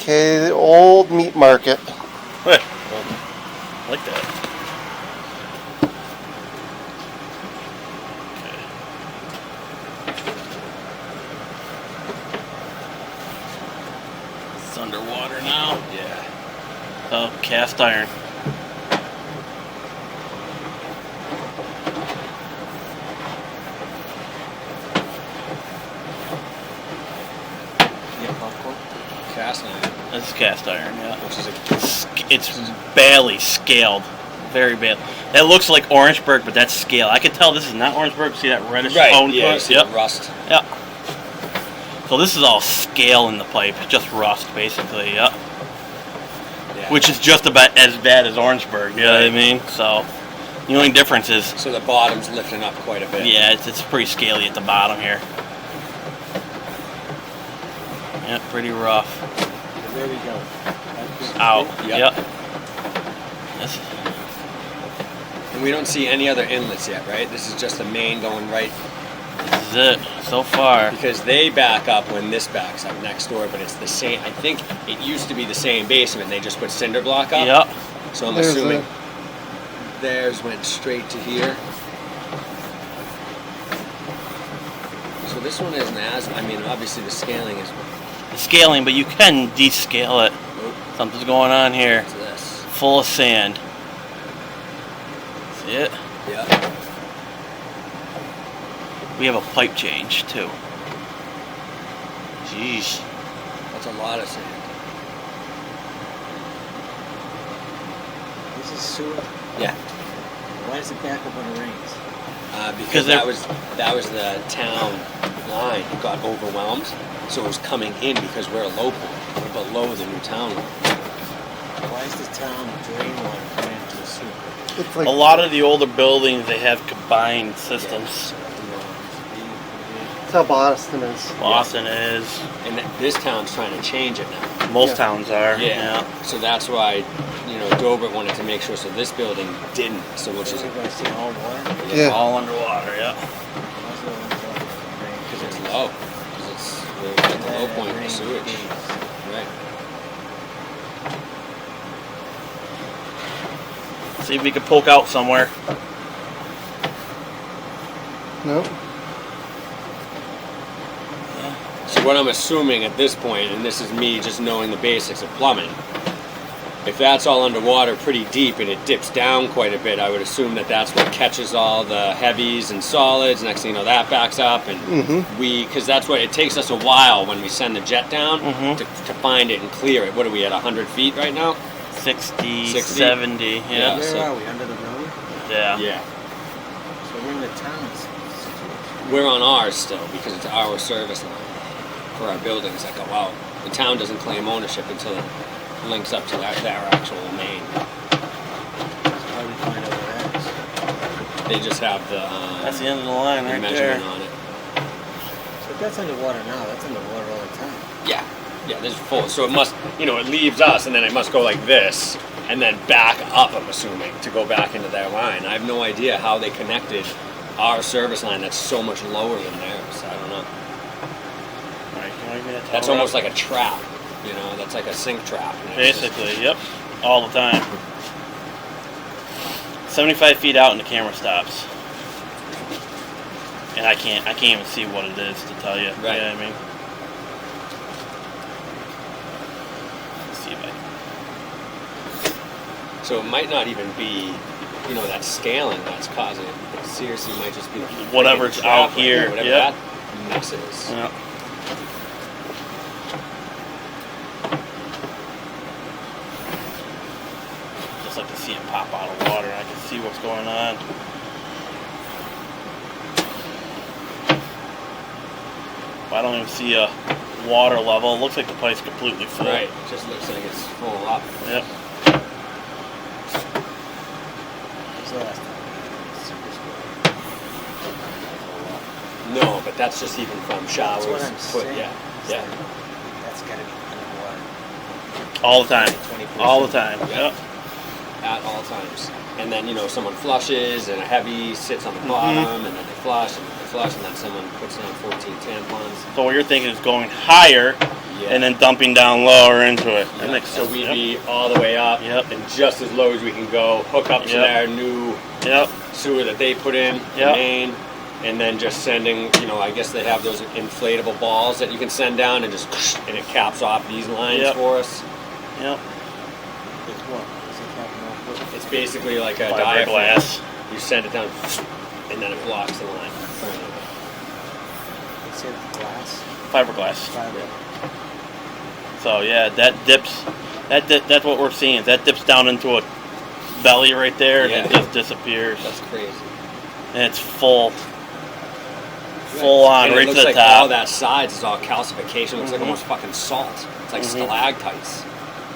Okay, the old meat market. Well, like that. It's underwater now. Yeah. Oh, cast iron. Cast iron. This is cast iron, yeah. Which is It's barely scaled. Very bad. That looks like Orangeburg, but that's scale. I can tell this is not Orangeburg. See that reddish tone to Yeah, it? see Yep. the rust. Yep. So this is all scale in the pipe, just rust basically, yep. Yeah. Which is just about as bad as Orangeburg, you know what I mean? So the only difference is, So the bottom's lifting up quite a bit. yeah, it's pretty scaly at the bottom here. Yep, pretty rough. There we go. Out. Yep. Yep. This, And we don't see any other inlets yet, right? This is just the main going right. this is it so far. Because they back up when this backs up next door, but it's the same. I think it used to be the same basement. They just put cinder block up. Yep. So I'm There's assuming theirs went straight to here. So this one isn't as. I mean, obviously the scaling is. The scaling, but you can descale it. Oh, Something's going on here. what's this? Full of sand. See it? Yeah. We have a pipe change too. Jeez. That's a lot of sand. This is sewer. Yeah. Why does it back up when it rains? Because they're- that was the town line. It got overwhelmed, so it was coming in because we're a low point. We're below the new town line. Why is the town drain water coming into the sewer? It's like A lot of the older buildings, they have combined systems. that's how Boston is. Boston is. And this town's trying to change it now. Most Yeah. towns are. Yeah. So that's why, Dobert wanted to make sure so this building didn't. So which Is is it going to see all water? Yeah. All underwater, yeah. Why is it underwater? because it's low. Because it's we're at the low point of the sewage. Right. See if we can poke out somewhere. Nope. So what I'm assuming at this point, and this is me just knowing the basics of plumbing, if that's all underwater pretty deep and it dips down quite a bit, I would assume that that's what catches all the heavies and solids. Next thing you know, that backs up, and because that's what it takes us a while when we send the jet down to find it and clear it. What are we at 100 feet right now? 60, 60? 70, Yeah. yeah. Where so- are we? Under the road? Yeah. Yeah. So we're in the town's situation. We're on ours still because it's our service line for our buildings that go out. The town doesn't claim ownership until it links up to their actual main. So how do we find out where that is? They just have the, That's the end of the line the right measurement there. on it. So if that's underwater now, that's underwater all the time. Yeah, yeah, this is full. So it must, it leaves us and then it must go like this and then back up, I'm assuming, to go back into their line. I have no idea how they connected our service line that's so much lower than theirs. I don't know. Right, you want me to tell That's her? almost like a trap, that's like a sink trap. And it's just- Basically, yep. All the time. 75 feet out and the camera stops. And I can't even see what it is to tell you. Right. You know what I mean? Let's see if I So it might not even be, that scaling that's causing it. It seriously might just be the Whatever's trap out right here, whatever yep. that mess is. Yeah. Just like to see it pop out of water. I can see what's going on. I don't even see a water level. It looks like the pipe's completely full. Right, it just looks like it's full up. Yep. When's the last time we had a super square? No, but that's just even from showers. That's what I'm saying. Yeah, It's yeah. like, that's got to be underwater. All the time. 20%. All the time. Yeah. Yep. At all times. And then, someone flushes and a heavy sits on the bottom and then they flush and then someone puts down 14 tampons. So what you're thinking is going higher Yeah. and then dumping down lower into it. That Yeah. makes So sense. we'd Yep. be all the way up Yep. and just as low as we can go, hook up to Yep. their new Yep. sewer that they put in, the Yep. main, and then just sending, I guess they have those inflatable balls that you can send down and just, and it caps off these lines Yep. for us. Yep. It's what? Is it capping off what? It's basically like a diaphragm. Fiberglass. You send it down, and then it blocks the line. It's in glass. Fiberglass. Fiber. So yeah, that dips. That's what we're seeing. Is that dips down into a belly right there, and Yeah. it just disappears, That's crazy. and it's full on And right it to looks the like top. all that sides is all calcification. It looks like Mhm. almost fucking salt. It's like Mhm. stalactites.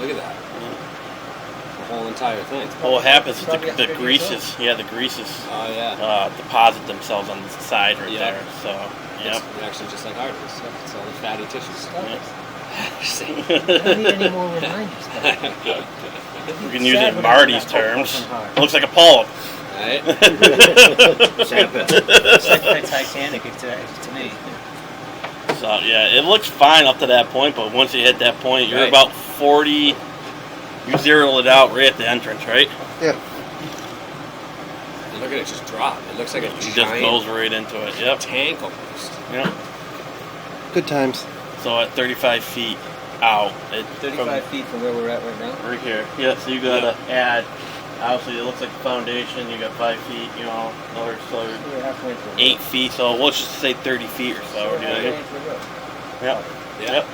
Look at that. The whole entire thing. Well, what happens is Probably the 100 years greases, the greases Oh yeah. deposit themselves on the side right Yeah. there. So, It's yep. actually just like arteries. It's all the fatty tissues. See? I don't need any more reminders. We can use it in Marty's terms. It looks like a polyp. Right? It's like the Titanic to me. So yeah, it looks fine up to that point, but once you hit that point, you're Right. about 40. You zero it out right at the entrance, right? Yeah. And look at it just drop. It looks like a It just giant goes right into it. Yep. tank almost. Yep. Good times. So at 35 feet out, 35 feet from where we're at right now. right here. Yeah. So you gotta add. Obviously, it looks like the foundation. You got 5 feet. Another so We're halfway through. 8 feet. So let's just say 30 feet or so. We're Yeah. halfway through the road. Yep. Yeah. Yep.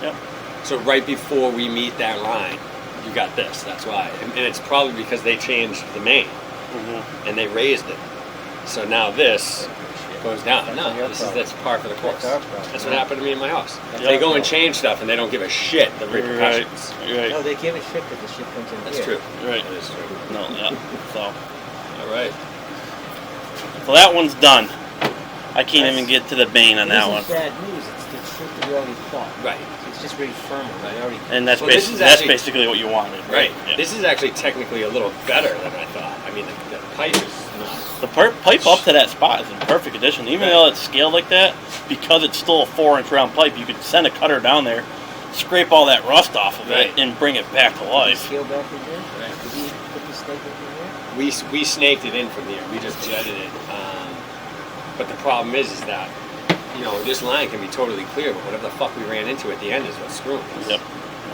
Yep. So right before we meet that line, you got this. That's why. And it's probably because they changed the main Mm-hmm. and they raised it. So now this goes down. That's No, your that's par for the course. That's our problem. That's what happened to me in my house. Yeah. They go and change stuff and they don't give a shit the Right. repercussions. Right. No, they give a shit that the shit comes in That's here. true. Right. That is true. No. Yeah. So. All right. So that one's done. I can't even get to the bane on It that isn't one. bad news. It's the shit that we already thought. Right. It's just really firmer. We already. And that's Well, this basically is that's actually- basically what you wanted. Right. Yeah. This is actually technically a little better than I thought. I mean, the pipe is not. The pipe up to that spot is a perfect addition. Even though it's scaled like that, because it's still a 4-inch round pipe, you could send a cutter down there, scrape all that rust off of Right. it, and bring it back to Did he life. scale back in here? Right. Did he put the snake in here? We snaked it in from here. We just jetted it. But the problem is that this line can be totally clear, but whatever the fuck we ran into at the end is what's screwing us. Yep.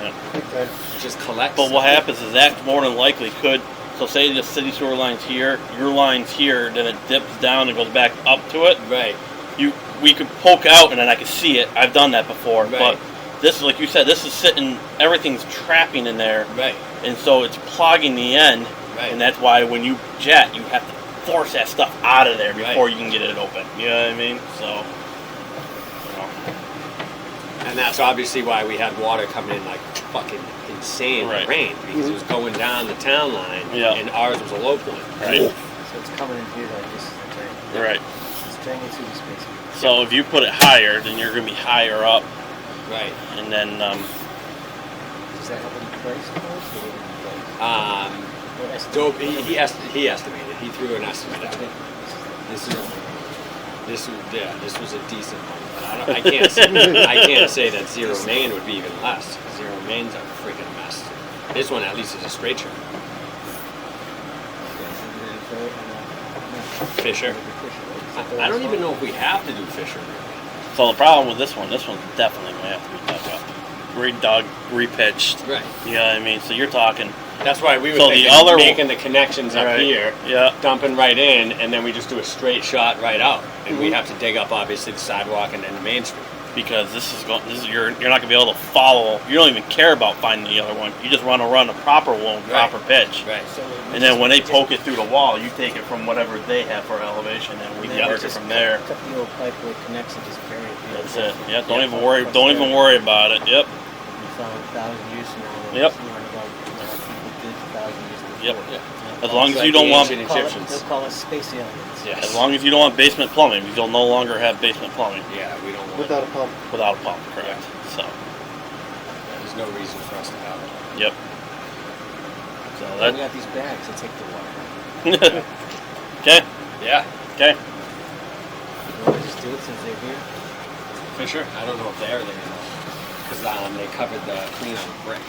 Yep. It just collects. But what happens is that more than likely could. So say the city sewer line's here, your line's here, then it dips down and goes back up to it. Right. We could poke out and then I could see it. I've done that before. Right. But this is like you said. This is sitting. Everything's trapping in there. Right. And so it's clogging the end, Right. and that's why when you jet, you have to force that stuff out of there before Right. you can get it open. You know what I mean? So, And that's obviously why we had water coming in like fucking insane Right. rain because it was going down the town line, Yeah. and ours was a low point. right, So it's coming in here like this is the drain. right. It's draining through this basement. So if you put it higher, then you're gonna be higher up, Right. and then Does that have any price for us? Or what Um, what estimate? Dope. He estimated. He threw an estimate out. This was a decent one. But I can't say, I can't say that Zero Main would be even less. Zero Main's a freaking mess. This one at least is a straight shot. Fisher. I don't even know if we have to do Fisher. so the problem with this one's definitely gonna have to be dug up, redug, repitched. Right. You know what I mean? So you're talking, That's why we were So the thinking other- making the connections up Right. here, yeah, dumping right in, and then we just do a straight shot right out. And we have to dig up obviously the sidewalk and then the main street. because you're not gonna be able to follow. You don't even care about finding the other one. You just want to run a proper one, Right. proper pitch. Right. So And then when they poke it through the wall, you take it from whatever they have for elevation, and we Yeah, can work it just from there. Cut the old pipe where it connects and just bury it. That's it. Yeah, don't even worry. Don't even worry about it. Yep. We found 1,000 years from now. Yep. People did 1,000 years before. Yep. Yeah. As long as Like you don't the want, ancient They'll call, Egyptians. they'll call us space aliens. Yes. as long as you don't want basement plumbing, you'll no longer have basement plumbing Yeah, we don't want Without a pump. without a pump. Correct. So, There's no reason for us to have it. yep. So We got these bags that take the water. that. Okay. Yeah. Okay. You want to just do it since they're here? Fisher? I don't know if they're there. because they covered the clean on brick.